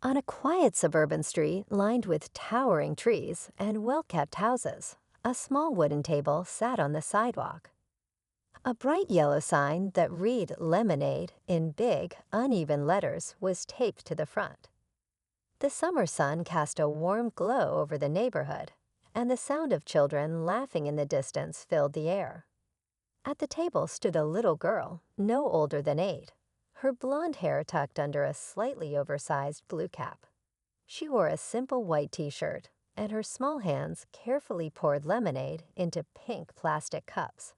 On a quiet suburban street lined with towering trees and well-kept houses, a small wooden table sat on the sidewalk. A bright yellow sign that read Lemonade in big, uneven letters was taped to the front. The summer sun cast a warm glow over the neighborhood, and the sound of children laughing in the distance filled the air. At the table stood a little girl, no older than 8, her blonde hair tucked under a slightly oversized blue cap. She wore a simple white t-shirt, and her small hands carefully poured lemonade into pink plastic cups.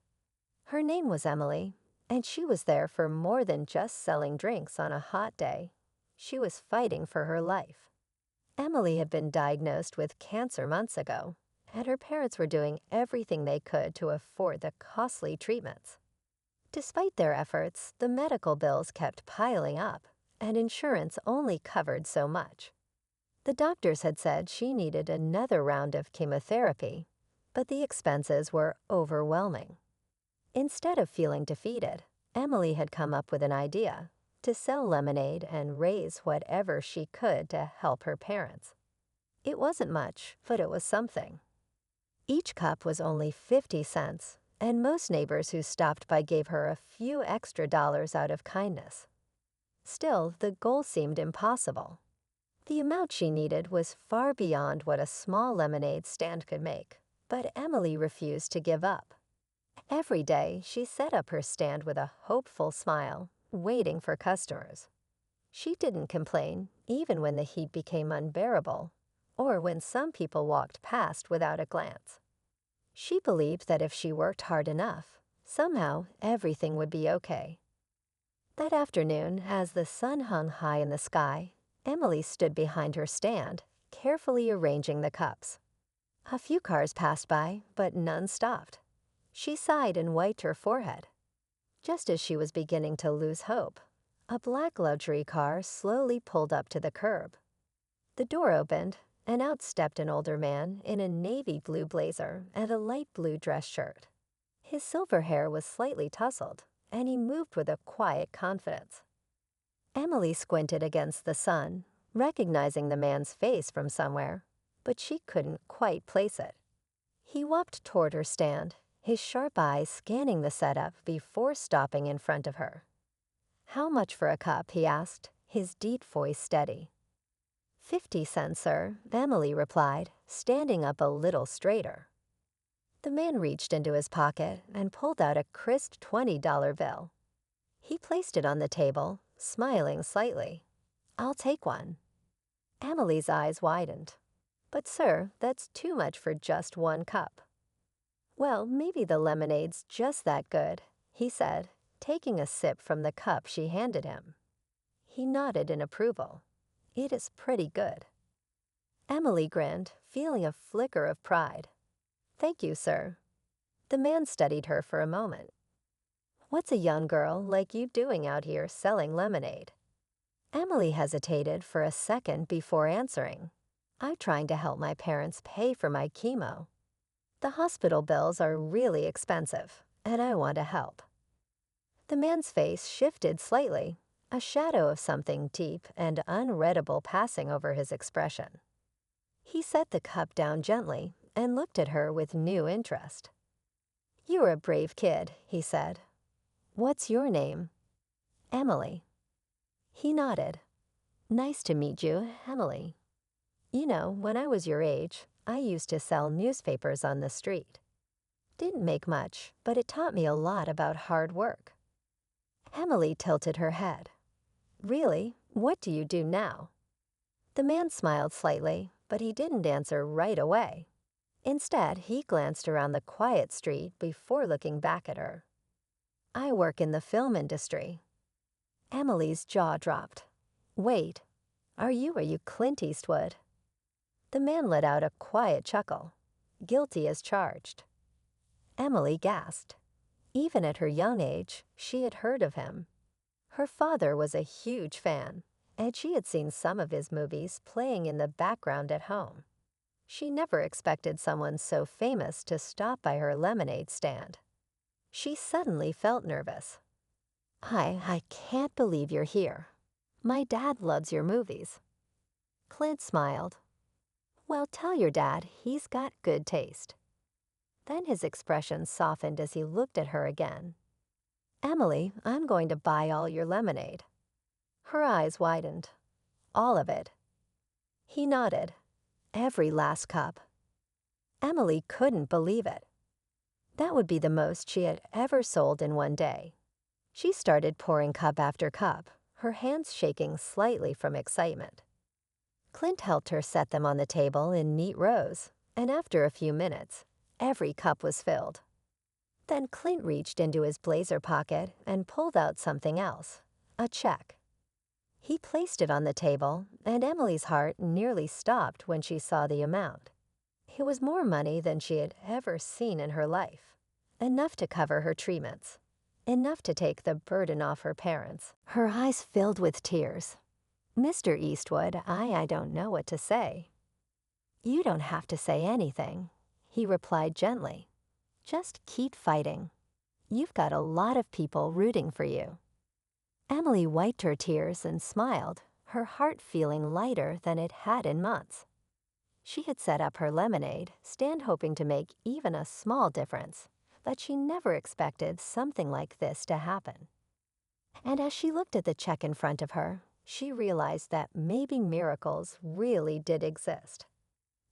Her name was Emily, and she was there for more than just selling drinks on a hot day. She was fighting for her life. Emily had been diagnosed with cancer months ago, and her parents were doing everything they could to afford the costly treatments. Despite their efforts, the medical bills kept piling up, and insurance only covered so much. The doctors had said she needed another round of chemotherapy, but the expenses were overwhelming. Instead of feeling defeated, Emily had come up with an idea to sell lemonade and raise whatever she could to help her parents. It wasn't much, but it was something. Each cup was only 50 cents, and most neighbors who stopped by gave her a few extra dollars out of kindness. Still, the goal seemed impossible. The amount she needed was far beyond what a small lemonade stand could make, but Emily refused to give up. Every day, she set up her stand with a hopeful smile, waiting for customers. She didn't complain, even when the heat became unbearable, or when some people walked past without a glance. She believed that if she worked hard enough, somehow everything would be okay. That afternoon, as the sun hung high in the sky, Emily stood behind her stand, carefully arranging the cups. A few cars passed by, but none stopped. She sighed and wiped her forehead. Just as she was beginning to lose hope, a black luxury car slowly pulled up to the curb. The door opened, and out stepped an older man in a navy blue blazer and a light blue dress shirt. His silver hair was slightly tousled, and he moved with a quiet confidence. Emily squinted against the sun, recognizing the man's face from somewhere, but she couldn't quite place it. He walked toward her stand, his sharp eyes scanning the setup before stopping in front of her. "How much for a cup?" he asked, his deep voice steady. 50 cents, sir," Emily replied, standing up a little straighter. The man reached into his pocket and pulled out a crisp $20 bill. He placed it on the table, smiling slightly. "I'll take one." Emily's eyes widened. "But sir, that's too much for just one cup." "Well, maybe the lemonade's just that good," he said, taking a sip from the cup she handed him. He nodded in approval. "It is pretty good." Emily grinned, feeling a flicker of pride. "Thank you, sir." The man studied her for a moment. "What's a young girl like you doing out here selling lemonade?" Emily hesitated for a second before answering. "I'm trying to help my parents pay for my chemo. The hospital bills are really expensive, and I want to help." The man's face shifted slightly, a shadow of something deep and unreadable passing over his expression. He set the cup down gently and looked at her with new interest. "You're a brave kid," he said. "What's your name?" "Emily." He nodded. "Nice to meet you, Emily. You know, when I was your age, I used to sell newspapers on the street. Didn't make much, but it taught me a lot about hard work." Emily tilted her head. "Really? What do you do now?" The man smiled slightly, but he didn't answer right away. Instead, he glanced around the quiet street before looking back at her. "I work in the film industry." Emily's jaw dropped. "Wait, are you Clint Eastwood?" The man let out a quiet chuckle. "Guilty as charged." Emily gasped. Even at her young age, she had heard of him. Her father was a huge fan, and she had seen some of his movies playing in the background at home. She never expected someone so famous to stop by her lemonade stand. She suddenly felt nervous. I can't believe you're here. My dad loves your movies." Clint smiled. Well, tell your dad he's got good taste. Then his expression softened as he looked at her again. Emily, I'm going to buy all your lemonade. Her eyes widened. All of it. He nodded. Every last cup. Emily couldn't believe it. That would be the most she had ever sold in one day. She started pouring cup after cup, her hands shaking slightly from excitement. Clint helped her set them on the table in neat rows, and after a few minutes, every cup was filled. Then Clint reached into his blazer pocket and pulled out something else, a check. He placed it on the table, and Emily's heart nearly stopped when she saw the amount. It was more money than she had ever seen in her life, enough to cover her treatments, enough to take the burden off her parents. Her eyes filled with tears. Mr. Eastwood, I don't know what to say. You don't have to say anything, he replied gently. Just keep fighting. You've got a lot of people rooting for you. Emily wiped her tears and smiled, her heart feeling lighter than it had in months. She had set up her lemonade stand hoping to make even a small difference, but she never expected something like this to happen. And as she looked at the check in front of her, she realized that maybe miracles really did exist.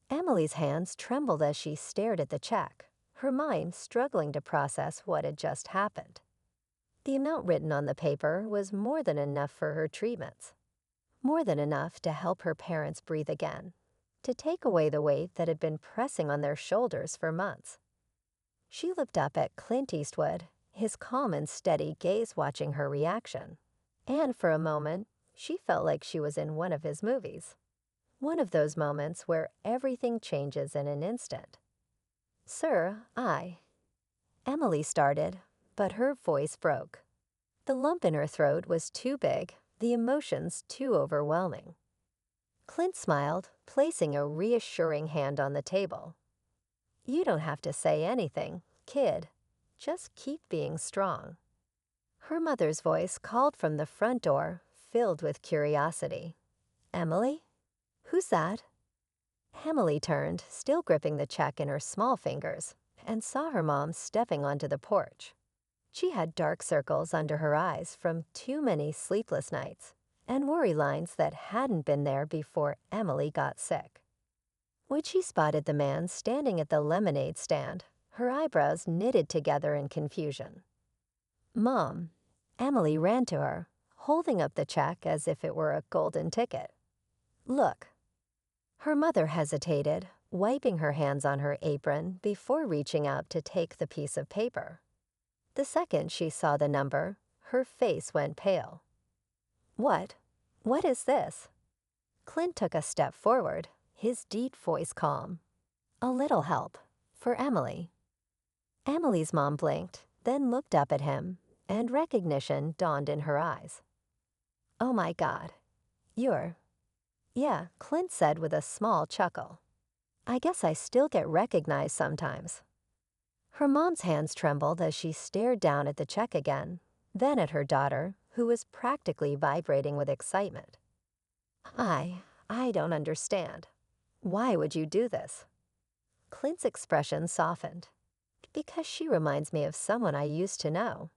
Emily's hands trembled as she stared at the check, her mind struggling to process what had just happened. The amount written on the paper was more than enough for her treatments, more than enough to help her parents breathe again, to take away the weight that had been pressing on their shoulders for months. She looked up at Clint Eastwood, his calm and steady gaze watching her reaction, and for a moment, she felt like she was in one of his movies. One of those moments where everything changes in an instant. Sir, Emily started, but her voice broke. The lump in her throat was too big, the emotions too overwhelming. Clint smiled, placing a reassuring hand on the table. You don't have to say anything, kid. Just keep being strong. Her mother's voice called from the front door, filled with curiosity. Emily? Who's that? Emily turned, still gripping the check in her small fingers, and saw her mom stepping onto the porch. She had dark circles under her eyes from too many sleepless nights, and worry lines that hadn't been there before Emily got sick. When she spotted the man standing at the lemonade stand, her eyebrows knitted together in confusion. Mom, Emily ran to her, holding up the check as if it were a golden ticket. Look. Her mother hesitated, wiping her hands on her apron before reaching out to take the piece of paper. The second she saw the number, her face went pale. What? What is this? Clint took a step forward, his deep voice calm. A little help, for Emily. Emily's mom blinked, then looked up at him, and recognition dawned in her eyes. Oh my God. Yeah, Clint said with a small chuckle. I guess I still get recognized sometimes. Her mom's hands trembled as she stared down at the check again, then at her daughter, who was practically vibrating with excitement. I don't understand. Why would you do this? Clint's expression softened. Because she reminds me of someone I used to know,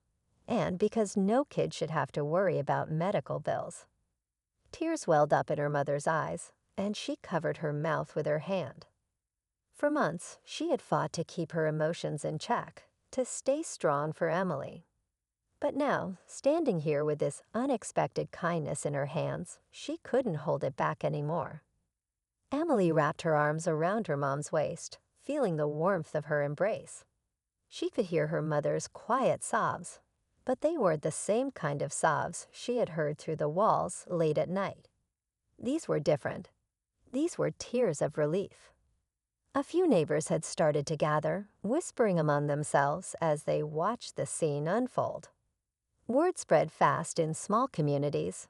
and because no kid should have to worry about medical bills. Tears welled up in her mother's eyes, and she covered her mouth with her hand. For months, she had fought to keep her emotions in check, to stay strong for Emily. But now, standing here with this unexpected kindness in her hands, she couldn't hold it back anymore. Emily wrapped her arms around her mom's waist, feeling the warmth of her embrace. She could hear her mother's quiet sobs, but they weren't the same kind of sobs she had heard through the walls late at night. These were different. These were tears of relief. A few neighbors had started to gather, whispering among themselves as they watched the scene unfold. Word spread fast in small communities,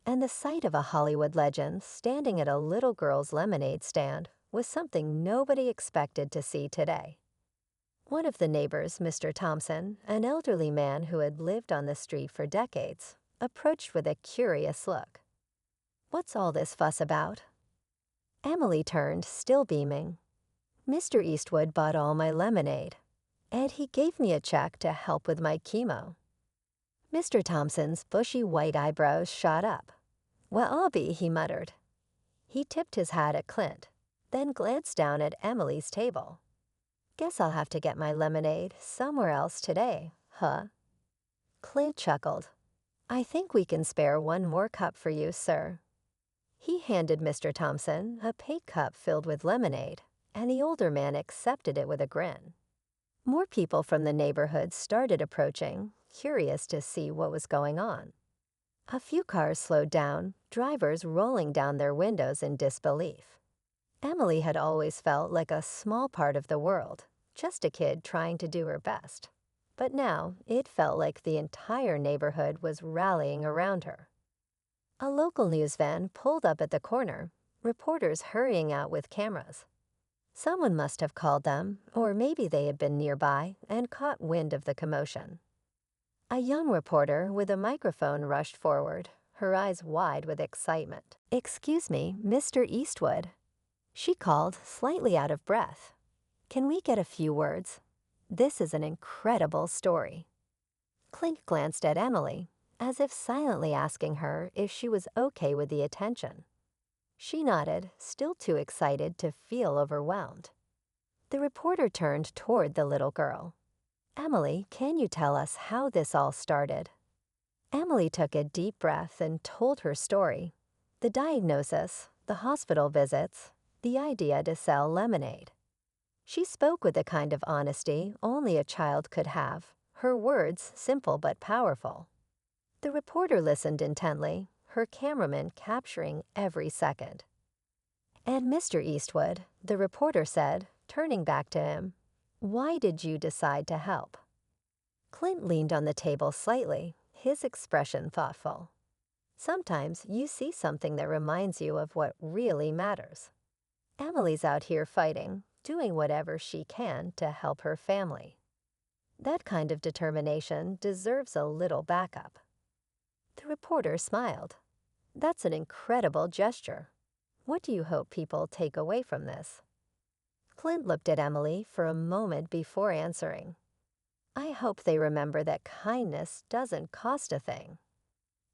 and the sight of a Hollywood legend standing at a little girl's lemonade stand was something nobody expected to see today. One of the neighbors, Mr. Thompson, an elderly man who had lived on the street for decades, approached with a curious look. What's all this fuss about? Emily turned, still beaming. Mr. Eastwood bought all my lemonade, and he gave me a check to help with my chemo. Mr. Thompson's bushy white eyebrows shot up. Well, I'll be, he muttered. He tipped his hat at Clint, then glanced down at Emily's table. Guess I'll have to get my lemonade somewhere else today, huh? Clint chuckled. I think we can spare one more cup for you, sir. He handed Mr. Thompson a pink cup filled with lemonade, and the older man accepted it with a grin. More people from the neighborhood started approaching, curious to see what was going on. A few cars slowed down, drivers rolling down their windows in disbelief. Emily had always felt like a small part of the world, just a kid trying to do her best. But now it felt like the entire neighborhood was rallying around her. A local news van pulled up at the corner, reporters hurrying out with cameras. Someone must have called them, or maybe they had been nearby and caught wind of the commotion. A young reporter with a microphone rushed forward, her eyes wide with excitement. "Excuse me, Mr. Eastwood," she called, slightly out of breath. "Can we get a few words? This is an incredible story." Clint glanced at Emily, as if silently asking her if she was okay with the attention. She nodded, still too excited to feel overwhelmed. The reporter turned toward the little girl. "Emily, can you tell us how this all started?" Emily took a deep breath and told her story. The diagnosis, the hospital visits, the idea to sell lemonade. She spoke with the kind of honesty only a child could have, her words simple but powerful. The reporter listened intently, her cameraman capturing every second. "And Mr. Eastwood," the reporter said, turning back to him, "why did you decide to help?" Clint leaned on the table slightly, his expression thoughtful. Sometimes you see something that reminds you of what really matters. Emily's out here fighting, doing whatever she can to help her family. That kind of determination deserves a little backup. The reporter smiled. "That's an incredible gesture. What do you hope people take away from this?" Clint looked at Emily for a moment before answering. "I hope they remember that kindness doesn't cost a thing.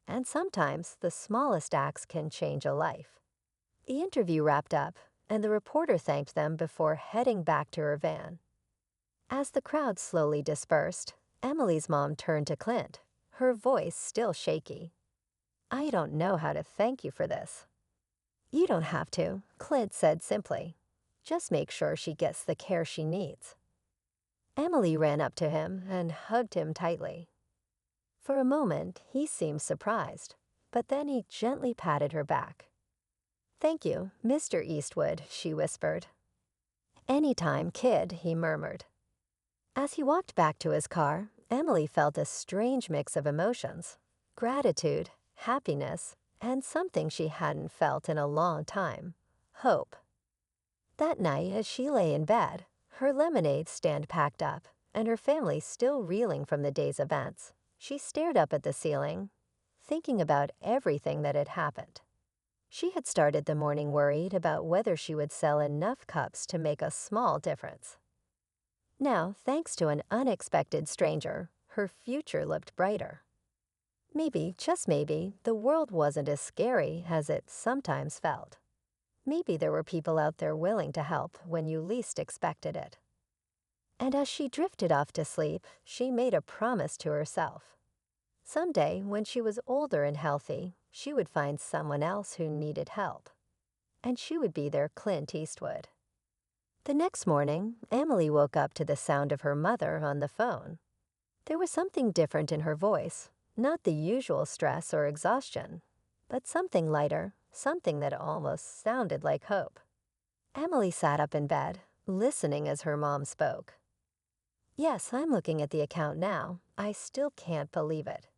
And sometimes the smallest acts can change a life." The interview wrapped up, and the reporter thanked them before heading back to her van. As the crowd slowly dispersed, Emily's mom turned to Clint, her voice still shaky. "I don't know how to thank you for this." "You don't have to," Clint said simply. "Just make sure she gets the care she needs." Emily ran up to him and hugged him tightly. For a moment, he seemed surprised, but then he gently patted her back. "Thank you, Mr. Eastwood," she whispered. "Anytime, kid," he murmured. As he walked back to his car, Emily felt a strange mix of emotions: gratitude, happiness, and something she hadn't felt in a long time: hope. That night, as she lay in bed, her lemonade stand packed up, and her family still reeling from the day's events, she stared up at the ceiling, thinking about everything that had happened. She had started the morning worried about whether she would sell enough cups to make a small difference. Now, thanks to an unexpected stranger, her future looked brighter. Maybe, just maybe, the world wasn't as scary as it sometimes felt. Maybe there were people out there willing to help when you least expected it. And as she drifted off to sleep, she made a promise to herself. Someday, when she was older and healthy, she would find someone else who needed help. And she would be their Clint Eastwood. The next morning, Emily woke up to the sound of her mother on the phone. There was something different in her voice, not the usual stress or exhaustion, but something lighter, something that almost sounded like hope. Emily sat up in bed, listening as her mom spoke. "Yes, I'm looking at the account now. I still can't believe it.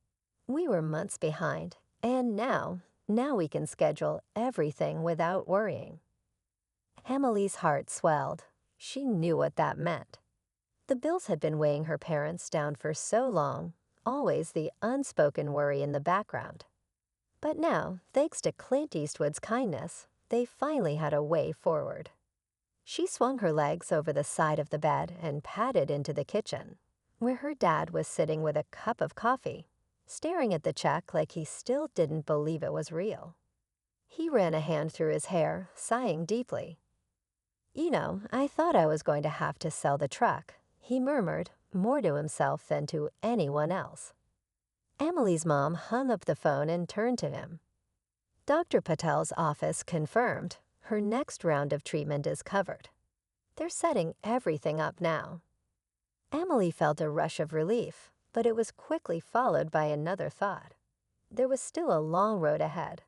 We were months behind, and now we can schedule everything without worrying." Emily's heart swelled. She knew what that meant. The bills had been weighing her parents down for so long, always the unspoken worry in the background. But now, thanks to Clint Eastwood's kindness, they finally had a way forward. She swung her legs over the side of the bed and padded into the kitchen, where her dad was sitting with a cup of coffee, staring at the check like he still didn't believe it was real. He ran a hand through his hair, sighing deeply. "You know, I thought I was going to have to sell the truck," he murmured, more to himself than to anyone else. Emily's mom hung up the phone and turned to him. "Dr. Patel's office confirmed. Her next round of treatment is covered. They're setting everything up now." Emily felt a rush of relief, but it was quickly followed by another thought. There was still a long road ahead.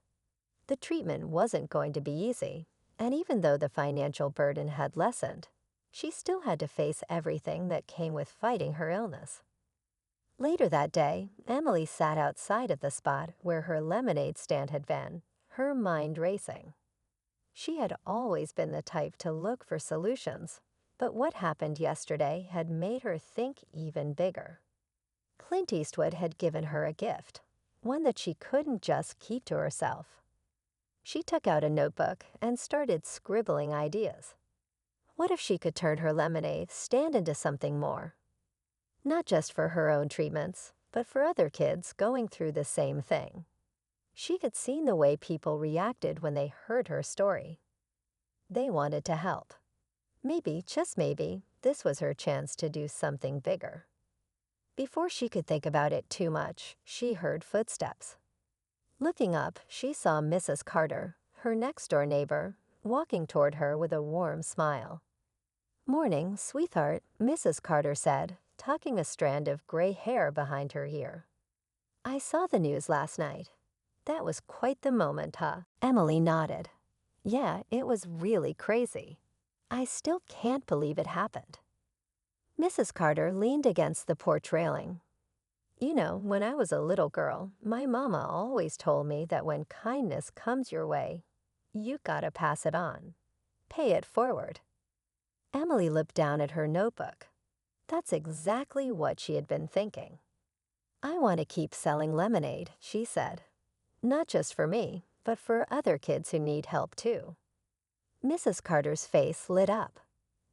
The treatment wasn't going to be easy, and even though the financial burden had lessened, she still had to face everything that came with fighting her illness. Later that day, Emily sat outside of the spot where her lemonade stand had been, her mind racing. She had always been the type to look for solutions, but what happened yesterday had made her think even bigger. Clint Eastwood had given her a gift, one that she couldn't just keep to herself. She took out a notebook and started scribbling ideas. What if she could turn her lemonade stand into something more? Not just for her own treatments, but for other kids going through the same thing. She had seen the way people reacted when they heard her story. They wanted to help. Maybe, just maybe, this was her chance to do something bigger. Before she could think about it too much, she heard footsteps. Looking up, she saw Mrs. Carter, her next-door neighbor, walking toward her with a warm smile. "Morning, sweetheart," Mrs. Carter said, tucking a strand of gray hair behind her ear. "I saw the news last night. That was quite the moment, huh?" Emily nodded. "Yeah, it was really crazy. I still can't believe it happened." Mrs. Carter leaned against the porch railing. "You know, when I was a little girl, my mama always told me that when kindness comes your way, you gotta pass it on. Pay it forward." Emily looked down at her notebook. That's exactly what she had been thinking. "I want to keep selling lemonade," she said. "Not just for me, but for other kids who need help too." Mrs. Carter's face lit up.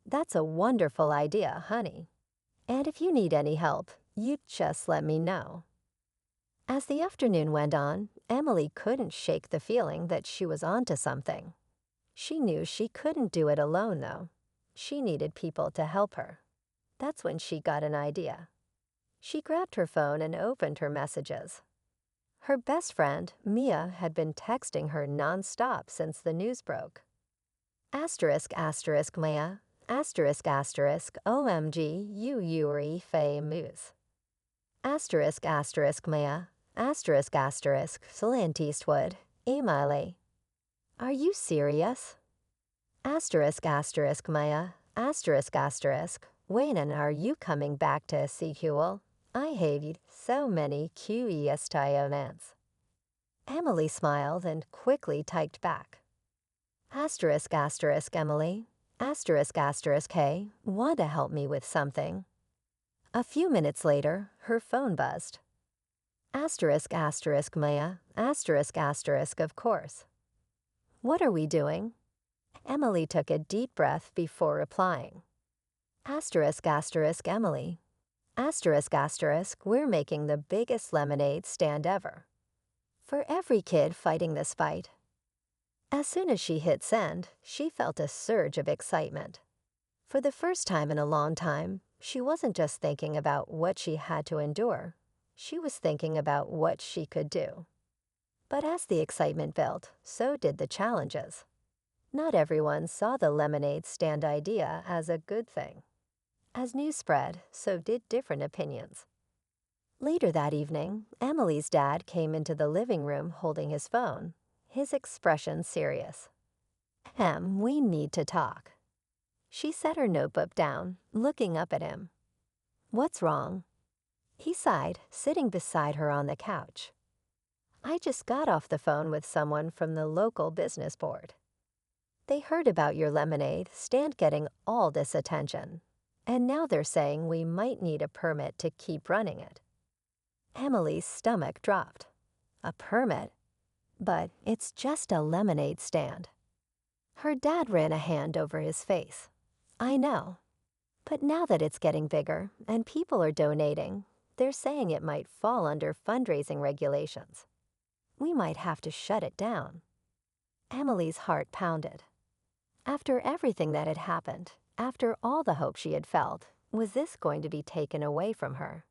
"That's a wonderful idea, honey. And if you need any help, you just let me know." As the afternoon went on, Emily couldn't shake the feeling that she was onto something. She knew she couldn't do it alone, though. She needed people to help her. That's when she got an idea. She grabbed her phone and opened her messages. Her best friend, Mia, had been texting her nonstop since the news broke. Asterisk asterisk Mia, asterisk asterisk OMG you Yuri Fay Moose. Asterisk asterisk Mia, asterisk asterisk Clint Eastwood, Emily. Are you serious? Asterisk asterisk Mia, asterisk asterisk Wayne, are you coming back to Sequel? I have so many questions. Emily smiled and quickly typed back. Asterisk asterisk Emily, asterisk asterisk hey, want to help me with something? A few minutes later, her phone buzzed. Asterisk asterisk Maya, asterisk asterisk of course. What are we doing? Emily took a deep breath before replying. Asterisk asterisk Emily. Asterisk asterisk we're making the biggest lemonade stand ever. For every kid fighting this fight. As soon as she hit send, she felt a surge of excitement. For the first time in a long time, she wasn't just thinking about what she had to endure. She was thinking about what she could do. But as the excitement built, so did the challenges. Not everyone saw the lemonade stand idea as a good thing. As news spread, so did different opinions. Later that evening, Emily's dad came into the living room holding his phone, his expression serious. We need to talk." She set her notebook down, looking up at him. "What's wrong?" He sighed, sitting beside her on the couch. "I just got off the phone with someone from the local business board. They heard about your lemonade stand getting all this attention, and now they're saying we might need a permit to keep running it." Emily's stomach dropped. A permit? But it's just a lemonade stand. Her dad ran a hand over his face. I know. But now that it's getting bigger and people are donating, they're saying it might fall under fundraising regulations. We might have to shut it down. Emily's heart pounded. After everything that had happened, after all the hope she had felt, was this going to be taken away from her?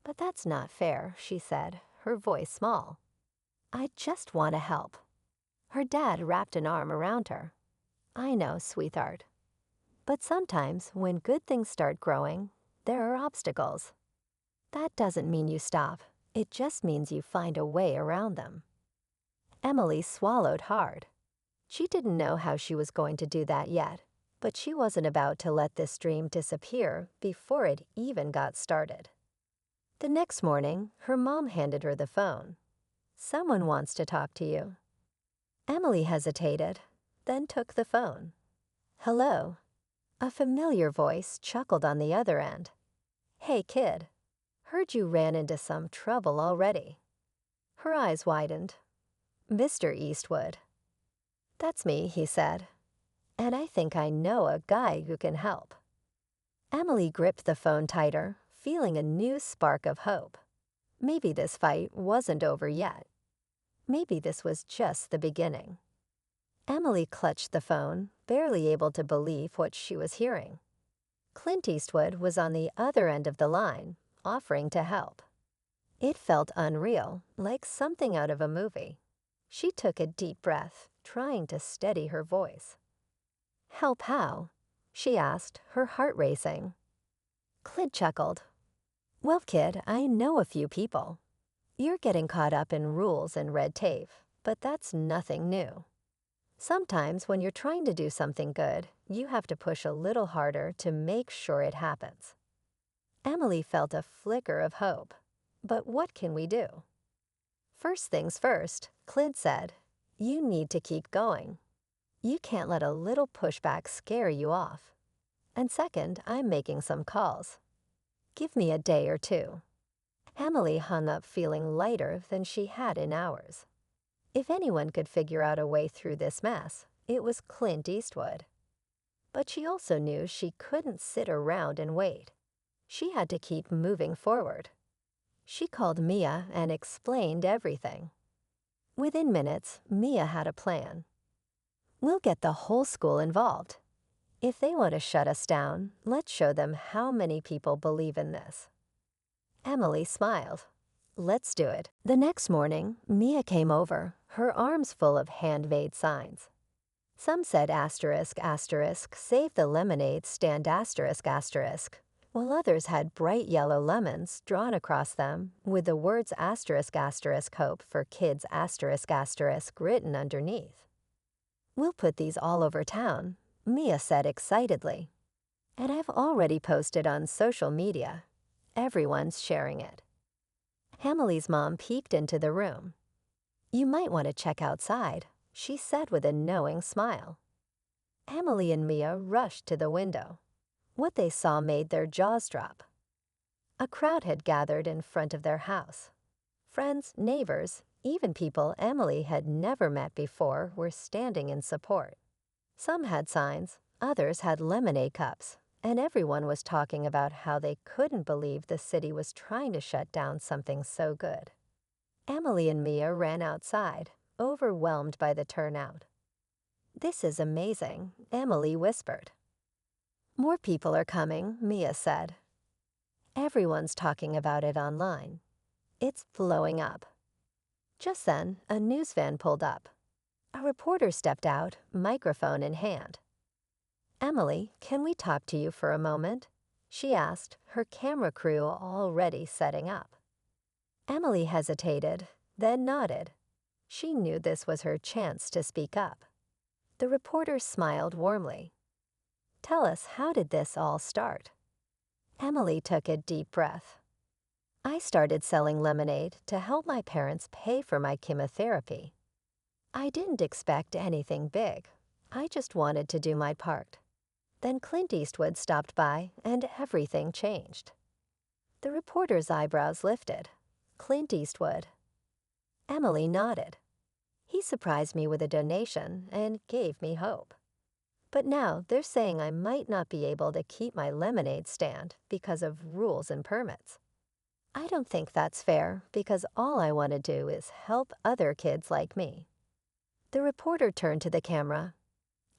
But that's not fair, she said, her voice small. I just want to help. Her dad wrapped an arm around her. I know, sweetheart. But sometimes when good things start growing, there are obstacles. That doesn't mean you stop. It just means you find a way around them. Emily swallowed hard. She didn't know how she was going to do that yet, but she wasn't about to let this dream disappear before it even got started. The next morning, her mom handed her the phone. Someone wants to talk to you. Emily hesitated, then took the phone. Hello. A familiar voice chuckled on the other end. Hey, kid. Heard you ran into some trouble already. Her eyes widened. Mr. Eastwood. That's me, he said. And I think I know a guy who can help. Emily gripped the phone tighter, feeling a new spark of hope. Maybe this fight wasn't over yet. Maybe this was just the beginning. Emily clutched the phone, barely able to believe what she was hearing. Clint Eastwood was on the other end of the line, offering to help. It felt unreal, like something out of a movie. She took a deep breath, trying to steady her voice. Help how? She asked, her heart racing. Clint chuckled. Well, kid, I know a few people. You're getting caught up in rules and red tape, but that's nothing new. Sometimes when you're trying to do something good, you have to push a little harder to make sure it happens. Emily felt a flicker of hope. But what can we do? First things first, Clint said, you need to keep going. You can't let a little pushback scare you off. And second, I'm making some calls. Give me a day or two. Emily hung up feeling lighter than she had in hours. If anyone could figure out a way through this mess, it was Clint Eastwood. But she also knew she couldn't sit around and wait. She had to keep moving forward. She called Mia and explained everything. Within minutes, Mia had a plan. We'll get the whole school involved. If they want to shut us down, let's show them how many people believe in this. Emily smiled. Let's do it. The next morning, Mia came over, her arms full of handmade signs. Some said asterisk, asterisk, save the lemonade stand asterisk, asterisk, while others had bright yellow lemons drawn across them with the words asterisk, asterisk, hope for kids asterisk, asterisk written underneath. We'll put these all over town, Mia said excitedly. And I've already posted on social media. Everyone's sharing it. Emily's mom peeked into the room. You might want to check outside, she said with a knowing smile. Emily and Mia rushed to the window. What they saw made their jaws drop. A crowd had gathered in front of their house. Friends, neighbors, even people Emily had never met before were standing in support. Some had signs, others had lemonade cups, and everyone was talking about how they couldn't believe the city was trying to shut down something so good. Emily and Mia ran outside, overwhelmed by the turnout. This is amazing, Emily whispered. More people are coming, Mia said. Everyone's talking about it online. It's blowing up. Just then, a news van pulled up. A reporter stepped out, microphone in hand. Emily, can we talk to you for a moment? She asked, her camera crew already setting up. Emily hesitated, then nodded. She knew this was her chance to speak up. The reporter smiled warmly. Tell us, how did this all start? Emily took a deep breath. I started selling lemonade to help my parents pay for my chemotherapy. I didn't expect anything big. I just wanted to do my part. Then Clint Eastwood stopped by and everything changed. The reporter's eyebrows lifted. Clint Eastwood. Emily nodded. He He surprised me with a donation and gave me hope. But now they're saying I might not be able to keep my lemonade stand because of rules and permits. I don't think that's fair because all I want to do is help other kids like me. The reporter turned to the camera.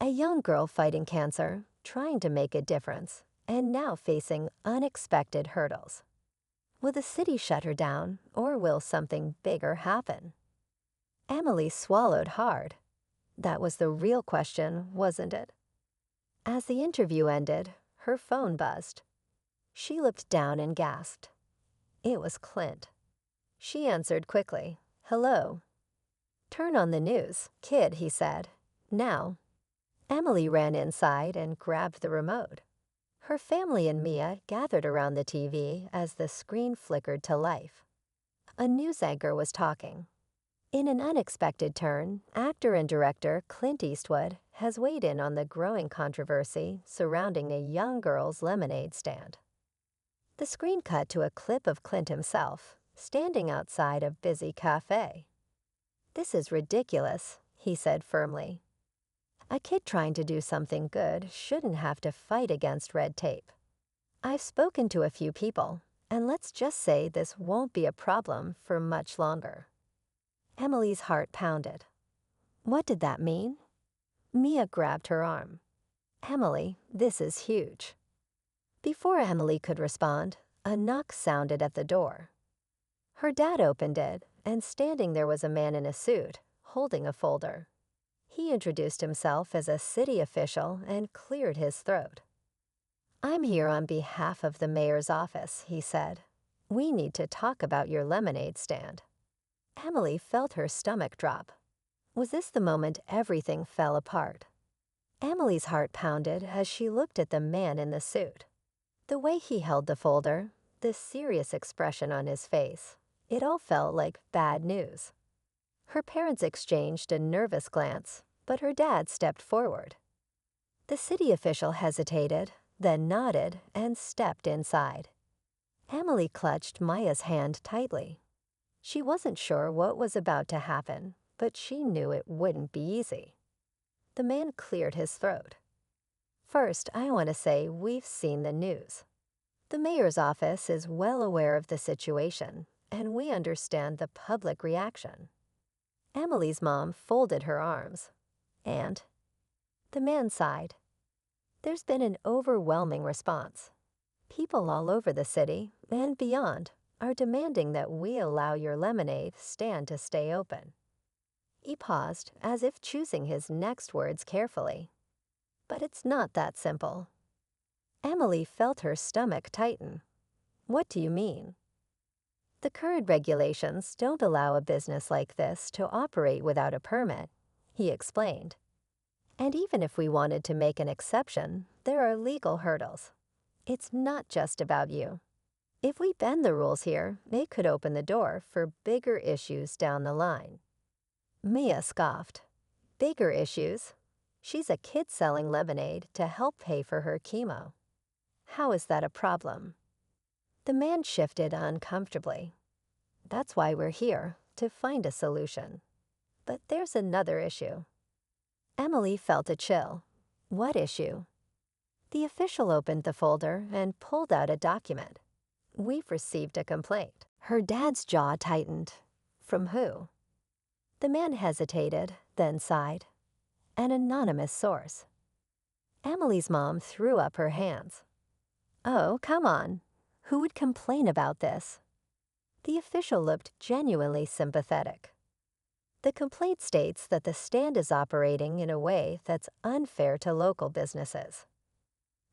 A young girl fighting cancer, trying to make a difference, and now facing unexpected hurdles. Will the city shut her down, or will something bigger happen? Emily swallowed hard. That was the real question, wasn't it? As the interview ended, her phone buzzed. She looked down and gasped. It was Clint. She answered quickly. "Hello." "Turn on the news, kid," he said. "Now." Emily ran inside and grabbed the remote. Her family and Mia gathered around the TV as the screen flickered to life. A news anchor was talking. In an unexpected turn, actor and director Clint Eastwood has weighed in on the growing controversy surrounding a young girl's lemonade stand. The screen cut to a clip of Clint himself, standing outside a busy cafe. "This is ridiculous," he said firmly. "A kid trying to do something good shouldn't have to fight against red tape. I've spoken to a few people, and let's just say this won't be a problem for much longer." Emily's heart pounded. What did that mean? Mia grabbed her arm. "Emily, this is huge." Before Emily could respond, a knock sounded at the door. Her dad opened it, and standing there was a man in a suit, holding a folder. He introduced himself as a city official and cleared his throat. "I'm here on behalf of the mayor's office," he said. "We need to talk about your lemonade stand." Emily felt her stomach drop. Was this the moment everything fell apart? Emily's heart pounded as she looked at the man in the suit. The way he held the folder, the serious expression on his face, it all felt like bad news. Her parents exchanged a nervous glance, but her dad stepped forward. The city official hesitated, then nodded and stepped inside. Emily clutched Maya's hand tightly. She wasn't sure what was about to happen, but she knew it wouldn't be easy. The man cleared his throat. "First, I want to say we've seen the news. The mayor's office is well aware of the situation, and we understand the public reaction." Emily's mom folded her arms. "And?" The man sighed. "There's been an overwhelming response. People all over the city, and beyond, are demanding that we allow your lemonade stand to stay open." He paused, as if choosing his next words carefully. "But it's not that simple." Emily felt her stomach tighten. "What do you mean?" "The current regulations don't allow a business like this to operate without a permit," he explained. "And even if we wanted to make an exception, there are legal hurdles. It's not just about you. If we bend the rules here, it could open the door for bigger issues down the line." Mia scoffed. "Bigger issues? She's a kid selling lemonade to help pay for her chemo. How is that a problem?" The man shifted uncomfortably. "That's why we're here, to find a solution. But there's another issue." Emily felt a chill. What issue? The official opened the folder and pulled out a document. "We've received a complaint." Her dad's jaw tightened. "From who?" The man hesitated, then sighed. "An anonymous source." Emily's mom threw up her hands. "Oh, come on. Who would complain about this?" The official looked genuinely sympathetic. "The complaint states that the stand is operating in a way that's unfair to local businesses.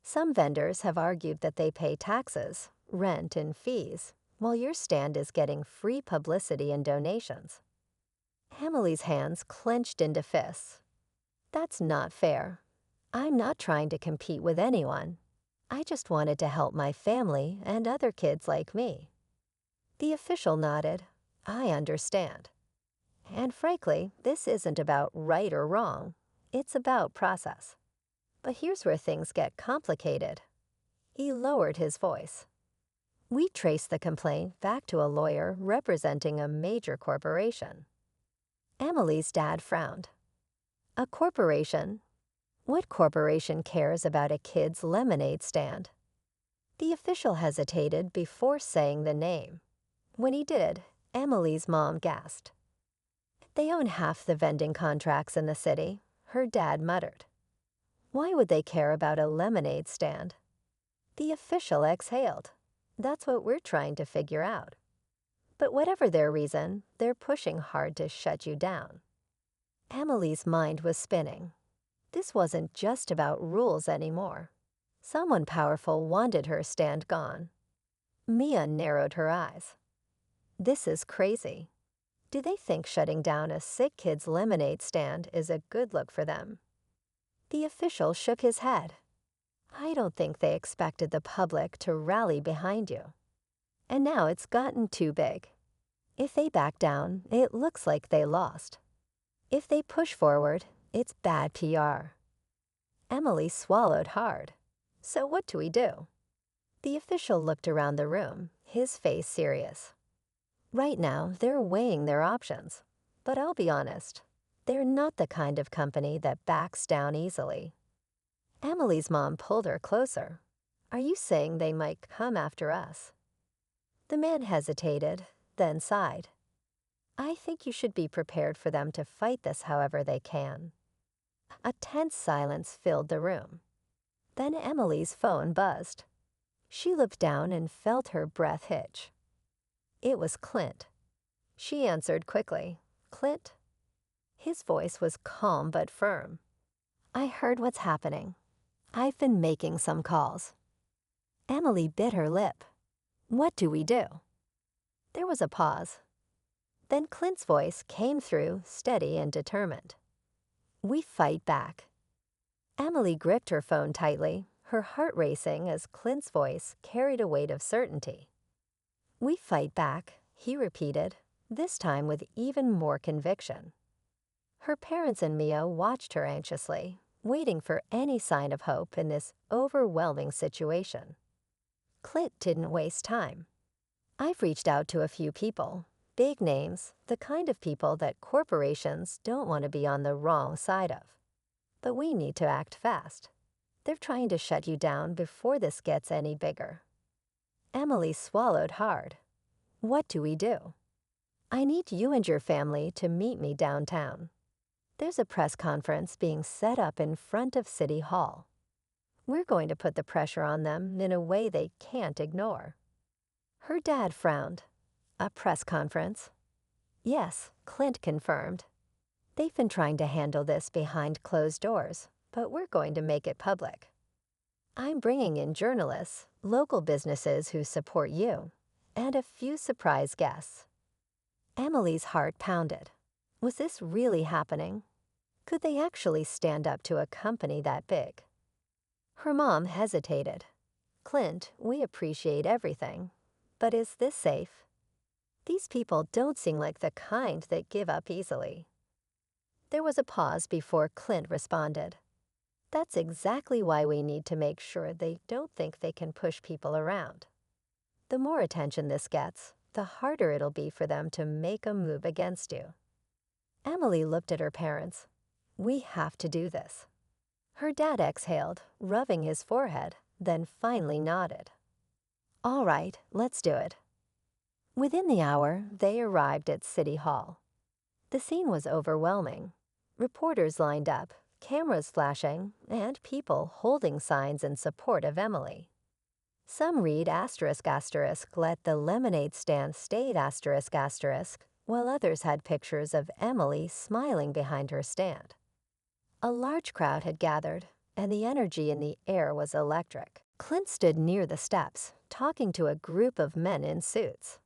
Some vendors have argued that they pay taxes, rent, and fees, while your stand is getting free publicity and donations." Emily's hands clenched into fists. "That's not fair. I'm not trying to compete with anyone. I just wanted to help my family and other kids like me." The official nodded. "I understand. And frankly, this isn't about right or wrong. It's about process. But here's where things get complicated." He lowered his voice. "We traced the complaint back to a lawyer representing a major corporation." Emily's dad frowned. A corporation? What corporation cares about a kid's lemonade stand? The official hesitated before saying the name. When he did, Emily's mom gasped. They own half the vending contracts in the city, her dad muttered. Why would they care about a lemonade stand? The official exhaled. That's what we're trying to figure out. But whatever their reason, they're pushing hard to shut you down. Emily's mind was spinning. This wasn't just about rules anymore. Someone powerful wanted her stand gone. Mia narrowed her eyes. This is crazy. Do they think shutting down a sick kid's lemonade stand is a good look for them? The official shook his head. I don't think they expected the public to rally behind you. And now it's gotten too big. If they back down, it looks like they lost. If they push forward, it's bad PR. Emily swallowed hard. So what do we do? The official looked around the room, his face serious. Right now, they're weighing their options. But I'll be honest, they're not the kind of company that backs down easily. Emily's mom pulled her closer. Are you saying they might come after us? The man hesitated, then sighed. I think you should be prepared for them to fight this however they can. A tense silence filled the room. Then Emily's phone buzzed. She looked down and felt her breath hitch. It was Clint. She answered quickly. Clint? His voice was calm but firm. I heard what's happening. I've been making some calls. Emily bit her lip. What do we do? There was a pause. Then Clint's voice came through, steady and determined. We fight back. Emily gripped her phone tightly, her heart racing as Clint's voice carried a weight of certainty. We fight back, he repeated, this time with even more conviction. Her parents and Mia watched her anxiously, waiting for any sign of hope in this overwhelming situation. Clint didn't waste time. I've reached out to a few people, big names, the kind of people that corporations don't want to be on the wrong side of. But we need to act fast. They're trying to shut you down before this gets any bigger. Emily swallowed hard. What do we do? I need you and your family to meet me downtown. There's a press conference being set up in front of City Hall. We're going to put the pressure on them in a way they can't ignore. Her dad frowned. A press conference? Yes, Clint confirmed. They've been trying to handle this behind closed doors, but we're going to make it public. I'm bringing in journalists, local businesses who support you, and a few surprise guests. Emily's heart pounded. Was this really happening? Could they actually stand up to a company that big? Her mom hesitated. Clint, we appreciate everything, but is this safe? These people don't seem like the kind that give up easily. There was a pause before Clint responded. That's exactly why we need to make sure they don't think they can push people around. The more attention this gets, the harder it'll be for them to make a move against you. Emily looked at her parents. We have to do this. Her dad exhaled, rubbing his forehead, then finally nodded. All right, let's do it. Within the hour, they arrived at City Hall. The scene was overwhelming. Reporters lined up, cameras flashing, and people holding signs in support of Emily. Some read asterisk asterisk let the lemonade stand stay asterisk asterisk, while others had pictures of Emily smiling behind her stand. A large crowd had gathered, and the energy in the air was electric. Clint stood near the steps, talking to a group of men in suits.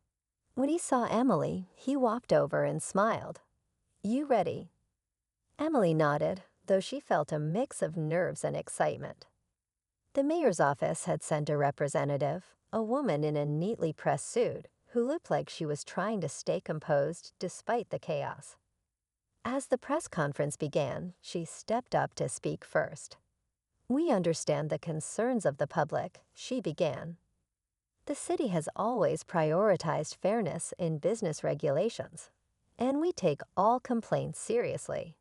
When he saw Emily, he walked over and smiled. You ready? Emily nodded, though she felt a mix of nerves and excitement. The mayor's office had sent a representative, a woman in a neatly pressed suit, who looked like she was trying to stay composed despite the chaos. As the press conference began, she stepped up to speak first. We understand the concerns of the public, she began. The city has always prioritized fairness in business regulations. and we take all complaints seriously.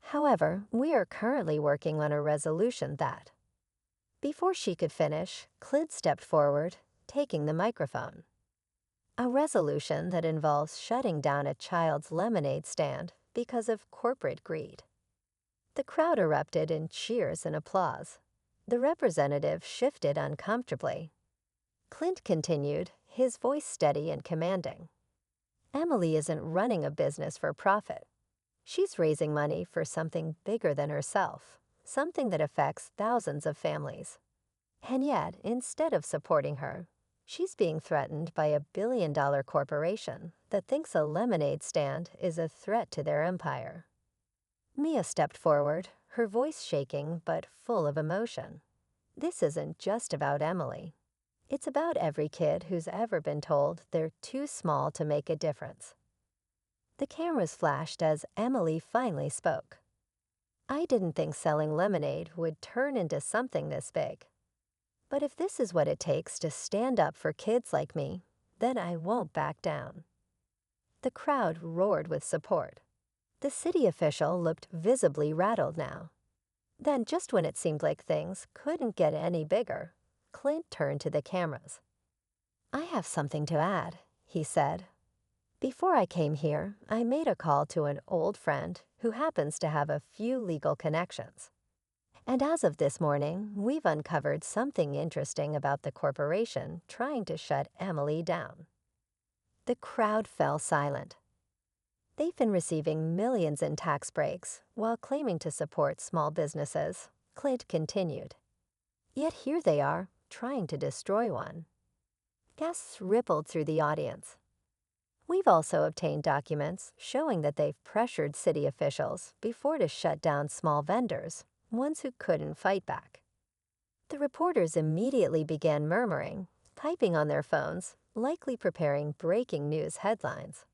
However, we are currently working on a resolution that—" Before she could finish, Clint stepped forward, taking the microphone. "A resolution that involves shutting down a child's lemonade stand because of corporate greed." The crowd erupted in cheers and applause. The representative shifted uncomfortably. Clint continued, his voice steady and commanding. "Emily isn't running a business for profit. She's raising money for something bigger than herself, something that affects thousands of families. And yet, instead of supporting her, she's being threatened by a billion-dollar corporation that thinks a lemonade stand is a threat to their empire." Mia stepped forward, her voice shaking but full of emotion. "This isn't just about Emily. It's about every kid who's ever been told they're too small to make a difference." The cameras flashed as Emily finally spoke. "I didn't think selling lemonade would turn into something this big. But if this is what it takes to stand up for kids like me, then I won't back down." The crowd roared with support. The city official looked visibly rattled now. Then, just when it seemed like things couldn't get any bigger, Clint turned to the cameras. "I have something to add," he said. "Before I came here, I made a call to an old friend who happens to have a few legal connections. And as of this morning, we've uncovered something interesting about the corporation trying to shut Emily down." The crowd fell silent. "They've been receiving millions in tax breaks while claiming to support small businesses," Clint continued. "Yet here they are, trying to destroy one." Gasps rippled through the audience. "We've also obtained documents showing that they've pressured city officials before to shut down small vendors, ones who couldn't fight back." The reporters immediately began murmuring, typing on their phones, likely preparing breaking news headlines.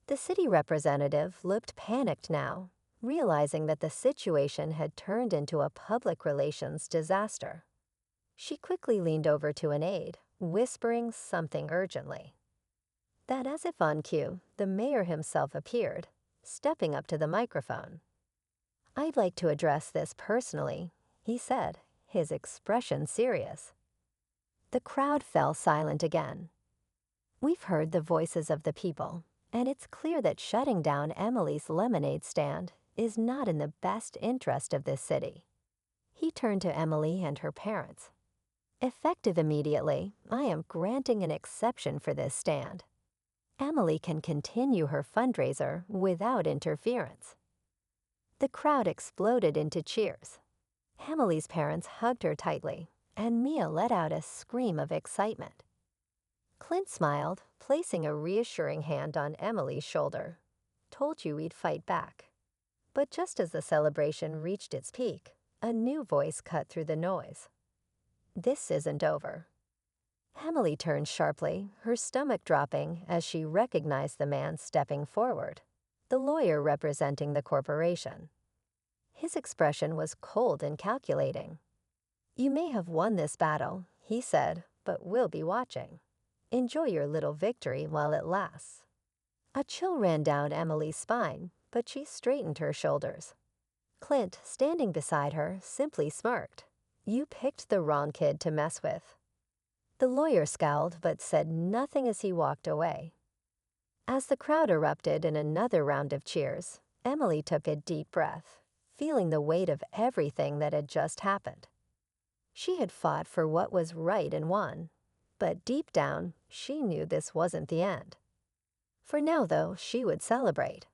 The city representative looked panicked now, realizing that the situation had turned into a public relations disaster. She quickly leaned over to an aide, whispering something urgently. Then, as if on cue, the mayor himself appeared, stepping up to the microphone. "I'd like to address this personally," he said, his expression serious. The crowd fell silent again. "We've heard the voices of the people, and it's clear that shutting down Emily's lemonade stand is not in the best interest of this city." He turned to Emily and her parents. "Effective immediately, I am granting an exception for this stand. Emily can continue her fundraiser without interference." The crowd exploded into cheers. Emily's parents hugged her tightly, and Mia let out a scream of excitement. Clint smiled, placing a reassuring hand on Emily's shoulder. "Told you we'd fight back." But just as the celebration reached its peak, a new voice cut through the noise. "This isn't over." Emily turned sharply, her stomach dropping as she recognized the man stepping forward, the lawyer representing the corporation. His expression was cold and calculating. "You may have won this battle," he said, "but we'll be watching. Enjoy your little victory while it lasts." A chill ran down Emily's spine, but she straightened her shoulders. Clint, standing beside her, simply smirked. "You picked the wrong kid to mess with." The lawyer scowled but said nothing as he walked away. As the crowd erupted in another round of cheers, Emily took a deep breath, feeling the weight of everything that had just happened. She had fought for what was right and won, but deep down, she knew this wasn't the end. For now, though, she would celebrate,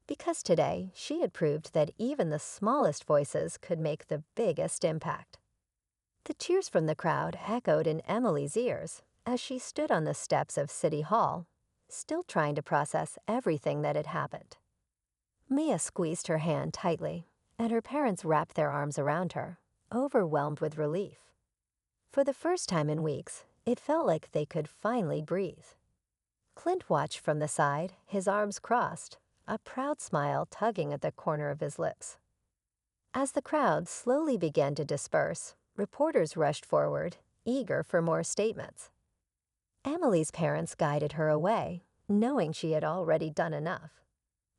because today she had proved that even the smallest voices could make the biggest impact. The cheers from the crowd echoed in Emily's ears as she stood on the steps of City Hall, still trying to process everything that had happened. Mia squeezed her hand tightly, and her parents wrapped their arms around her, overwhelmed with relief. For the first time in weeks, it felt like they could finally breathe. Clint watched from the side, his arms crossed, a proud smile tugging at the corner of his lips. As the crowd slowly began to disperse, reporters rushed forward, eager for more statements. Emily's parents guided her away, knowing she had already done enough.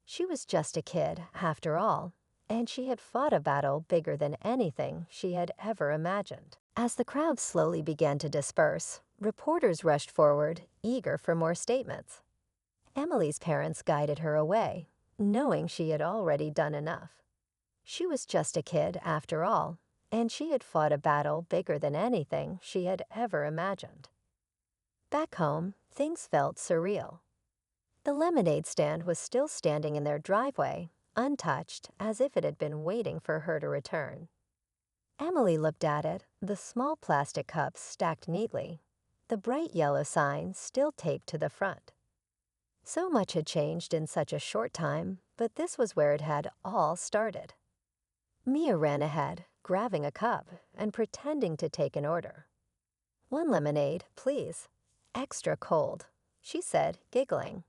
She was just a kid, after all, and she had fought a battle bigger than anything she had ever imagined. As the crowd slowly began to disperse, reporters rushed forward, eager for more statements. Emily's parents guided her away, knowing she had already done enough. She was just a kid, after all, and she had fought a battle bigger than anything she had ever imagined. Back home, things felt surreal. The lemonade stand was still standing in their driveway, untouched, as if it had been waiting for her to return. Emily looked at it, the small plastic cups stacked neatly, the bright yellow sign still taped to the front. So much had changed in such a short time, but this was where it had all started. Mia ran ahead, grabbing a cup and pretending to take an order. "One lemonade, please. Extra cold," she said, giggling.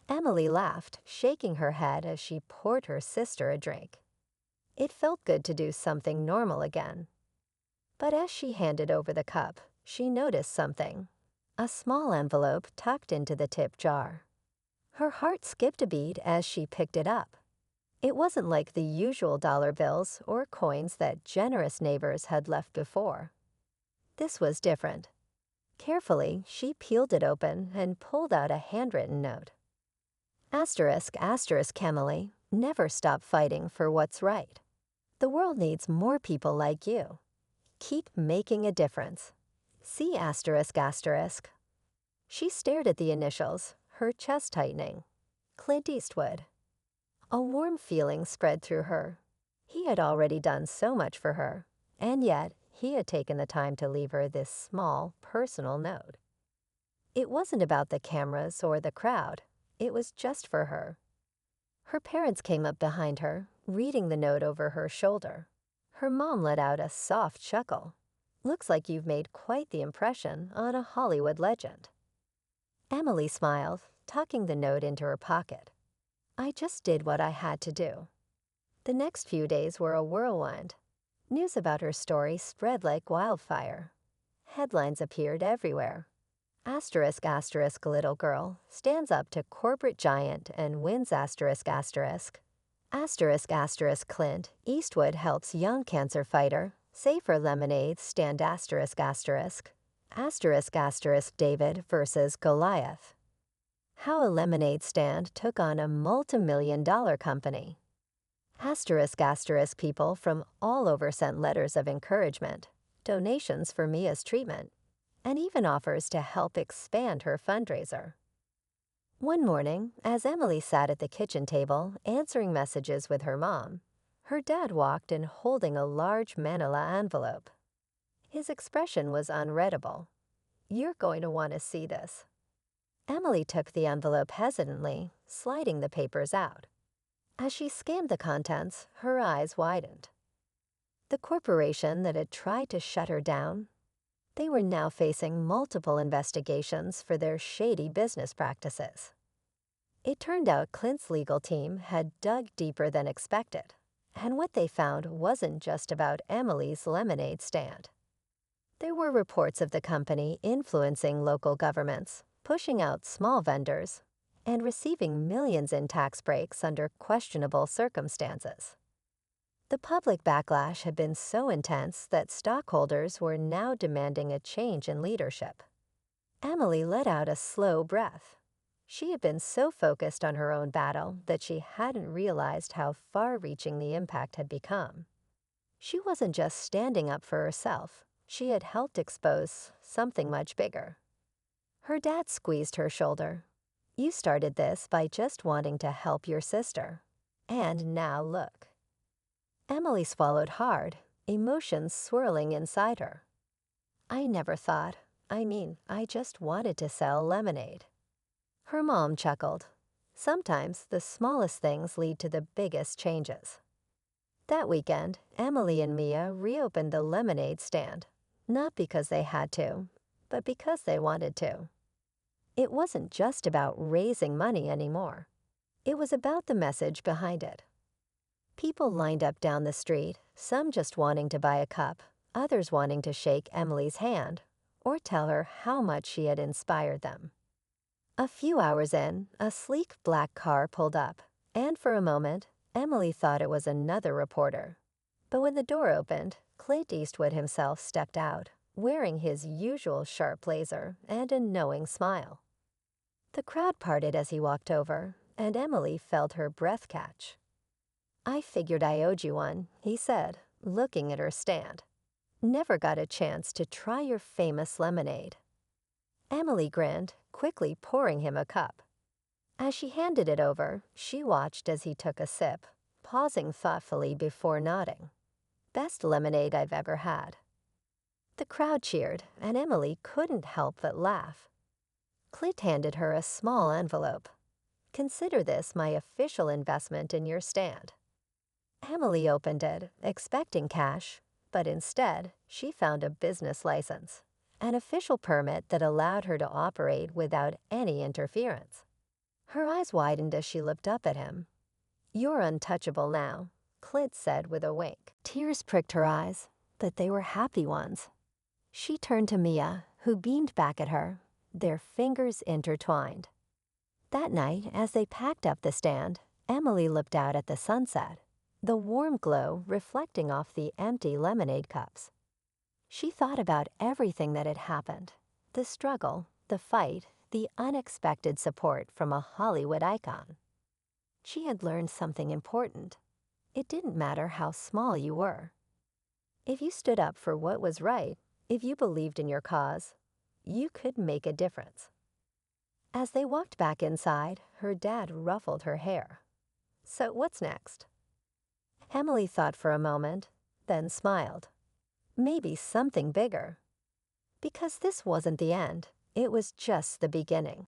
Emily laughed, shaking her head as she poured her sister a drink. It felt good to do something normal again. But as she handed over the cup, she noticed something. A small envelope tucked into the tip jar. Her heart skipped a beat as she picked it up. It wasn't like the usual dollar bills or coins that generous neighbors had left before. This was different. Carefully, she peeled it open and pulled out a handwritten note. Asterisk, asterisk, Emily, never stop fighting for what's right. The world needs more people like you. Keep making a difference. See asterisk, asterisk. She stared at the initials, her chest tightening. Clint Eastwood. A warm feeling spread through her. He had already done so much for her, and yet he had taken the time to leave her this small, personal note. It wasn't about the cameras or the crowd. It was just for her. Her parents came up behind her, reading the note over her shoulder. Her mom let out a soft chuckle. "Looks like you've made quite the impression on a Hollywood legend." Emily smiled, tucking the note into her pocket. "I just did what I had to do." The next few days were a whirlwind. News about her story spread like wildfire. Headlines appeared everywhere. Asterisk, asterisk, little girl stands up to corporate giant and wins asterisk, asterisk. Asterisk, asterisk, Clint Eastwood helps young cancer fighter. Safer lemonade stand asterisk, asterisk. Asterisk, asterisk, David versus Goliath. How a lemonade stand took on a multi-million-dollar company. Asterisk, asterisk, people from all over sent letters of encouragement, donations for Mia's treatment, and even offers to help expand her fundraiser. One morning, as Emily sat at the kitchen table answering messages with her mom, her dad walked in holding a large manila envelope. His expression was unreadable. "You're going to want to see this." Emily took the envelope hesitantly, sliding the papers out. As she scanned the contents, her eyes widened. The corporation that had tried to shut her down, they were now facing multiple investigations for their shady business practices. It turned out Clint's legal team had dug deeper than expected, and what they found wasn't just about Emily's lemonade stand. There were reports of the company influencing local governments, pushing out small vendors, and receiving millions in tax breaks under questionable circumstances. The public backlash had been so intense that stockholders were now demanding a change in leadership. Emily let out a slow breath. She had been so focused on her own battle that she hadn't realized how far-reaching the impact had become. She wasn't just standing up for herself. She had helped expose something much bigger. Her dad squeezed her shoulder. "You started this by just wanting to help your sister. And now look." Emily swallowed hard, emotions swirling inside her. "I never thought, I just wanted to sell lemonade." Her mom chuckled. Sometimes the smallest things lead to the biggest changes. That weekend, Emily and Mia reopened the lemonade stand, not because they had to, but because they wanted to. It wasn't just about raising money anymore. It was about the message behind it. People lined up down the street, some just wanting to buy a cup, others wanting to shake Emily's hand or tell her how much she had inspired them. A few hours in, a sleek black car pulled up, and for a moment, Emily thought it was another reporter. But when the door opened, Clint Eastwood himself stepped out, wearing his usual sharp blazer and a knowing smile. The crowd parted as he walked over, and Emily felt her breath catch. "I figured I owed you one," he said, looking at her stand. "Never got a chance to try your famous lemonade." Emily grinned, quickly pouring him a cup. As she handed it over, she watched as he took a sip, pausing thoughtfully before nodding. "Best lemonade I've ever had." The crowd cheered, and Emily couldn't help but laugh. Clint handed her a small envelope. "Consider this my official investment in your stand." Emily opened it, expecting cash, but instead, she found a business license, an official permit that allowed her to operate without any interference. Her eyes widened as she looked up at him. "You're untouchable now," Clint said with a wink. Tears pricked her eyes, but they were happy ones. She turned to Mia, who beamed back at her, their fingers intertwined. That night, as they packed up the stand, Emily looked out at the sunset, the warm glow reflecting off the empty lemonade cups. She thought about everything that had happened, the struggle, the fight, the unexpected support from a Hollywood icon. She had learned something important. It didn't matter how small you were. If you stood up for what was right, if you believed in your cause, you could make a difference. As they walked back inside, her dad ruffled her hair. "So what's next?" Emily thought for a moment, then smiled. "Maybe something bigger." Because this wasn't the end, it was just the beginning.